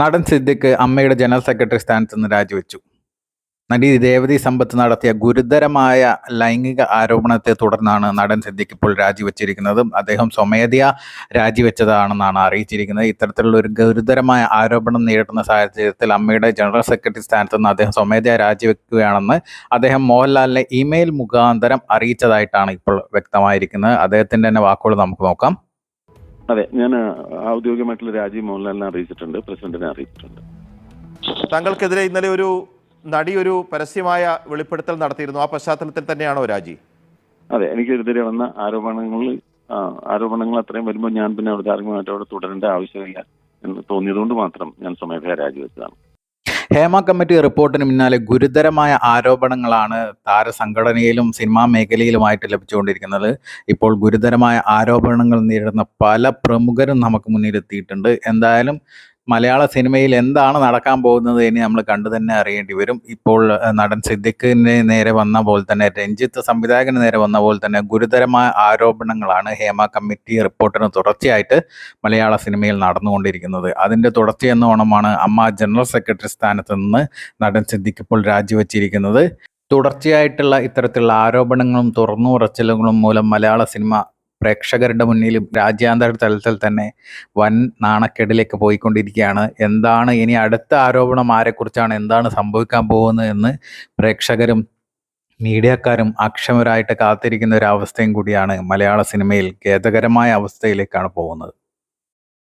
നടൻ സിദ്ദിഖ് അമ്മയുടെ general secretary സ്ഥാനത്ത് നിന്ന് രാജിവെച്ചു. നടി രേവതി സമ്പത്ത് നടത്തിയ ഗുരുതരമായ ലൈംഗിക ആരോപണത്തെ തുടർന്നാണ് നടൻ സിദ്ദിഖ് ഇപ്പോൾ രാജിവെച്ചിരിക്കുന്നത്. അദ്ദേഹം സ്വമേധയാ രാജിവെച്ചതാണെന്നാണ് അറിയിച്ചിരിക്കുന്നത്. ഇത്തരത്തിലുള്ള ഒരു ഗുരുതരമായ ആരോപണം നേരിടുന്ന സാഹചര്യത്തിൽ അമ്മയുടെ ജനറൽ സെക്രട്ടറി സ്ഥാനത്ത് നിന്ന് അദ്ദേഹം സ്വമേധയാ രാജിവെക്കുകയാണെന്ന് അദ്ദേഹം മോഹൻലാലിനെ ഇമെയിൽ മുഖാന്തരം അറിയിച്ചതായിട്ടാണ് ഇപ്പോൾ വ്യക്തമായിരിക്കുന്നത്. അദ്ദേഹത്തിൻ്റെ തന്നെ വാക്കുകൾ നമുക്ക് നോക്കാം. അതെ, ഞാൻ ഔദ്യോഗികമായിട്ടുള്ള രാജി മോഹൻലാലിനെ അറിയിച്ചിട്ടുണ്ട്, പ്രസിഡന്റിനെ അറിയിച്ചിട്ടുണ്ട്. താങ്കൾക്കെതിരെ ഇന്നലെ ഒരു നടി ഒരു പരസ്യമായ വെളിപ്പെടുത്തൽ നടത്തിയിരുന്നു. ആ പശ്ചാത്തലത്തിൽ തന്നെയാണോ രാജി? അതെ, എനിക്കെതിരെ വന്ന ആരോപണങ്ങൾ അത്രയും വരുമ്പോൾ ഞാൻ പിന്നെ ഔദ്യോഗികമായിട്ട് അവിടെ തുടരേണ്ട ആവശ്യമില്ല എന്ന് തോന്നിയതുകൊണ്ട് മാത്രം ഞാൻ സ്വമേധയാ രാജിവെച്ചതാണ്. ഹേമ കമ്മിറ്റി റിപ്പോർട്ടിന് പിന്നാലെ ഗുരുതരമായ ആരോപണങ്ങളാണ് താരസംഘടനയിലും സിനിമാ മേഖലയിലുമായിട്ട് ലഭിച്ചുകൊണ്ടിരിക്കുന്നത്. ഇപ്പോൾ ഗുരുതരമായ ആരോപണങ്ങൾ നേരിടുന്ന പല പ്രമുഖരും നമുക്ക് മുന്നിലെത്തിയിട്ടുണ്ട്. എന്തായാലും മലയാള സിനിമയിൽ എന്താണ് നടക്കാൻ പോകുന്നത് ഇനി നമ്മൾ കണ്ടു തന്നെ അറിയേണ്ടി വരും. ഇപ്പോൾ നടൻ സിദ്ദിഖിന് നേരെ വന്ന പോലെ തന്നെ, രഞ്ജിത്ത് സംവിധായകന് നേരെ വന്ന പോലെ തന്നെ ഗുരുതരമായ ആരോപണങ്ങളാണ് ഹേമ കമ്മിറ്റി റിപ്പോർട്ടിന് തുടർച്ചയായിട്ട് മലയാള സിനിമയിൽ നടന്നുകൊണ്ടിരിക്കുന്നത്. അതിൻ്റെ തുടർച്ചയെന്നോണമാണ് അമ്മ ജനറൽ സെക്രട്ടറി സ്ഥാനത്ത് നിന്ന് നടൻ സിദ്ദിഖ് ഇപ്പോൾ രാജിവെച്ചിരിക്കുന്നത്. തുടർച്ചയായിട്ടുള്ള ഇത്തരത്തിലുള്ള ആരോപണങ്ങളും തുറന്നുപറച്ചിലുകളും മൂലം മലയാള സിനിമ പ്രേക്ഷകരുടെ മുന്നിലും രാജ്യാന്തര തലത്തിൽ തന്നെ വൻ നാണക്കേടിലേക്ക് പോയിക്കൊണ്ടിരിക്കുകയാണ്. എന്താണ് ഇനി അടുത്ത ആരോപണം, ആരെക്കുറിച്ചാണ്, എന്താണ് സംഭവിക്കാൻ പോകുന്നത് എന്ന് പ്രേക്ഷകരും മീഡിയക്കാരും അക്ഷമരായിട്ട് കാത്തിരിക്കുന്ന ഒരു അവസ്ഥയും കൂടിയാണ്. മലയാള സിനിമയിൽ ഖേദകരമായ അവസ്ഥയിലേക്കാണ് പോകുന്നത്.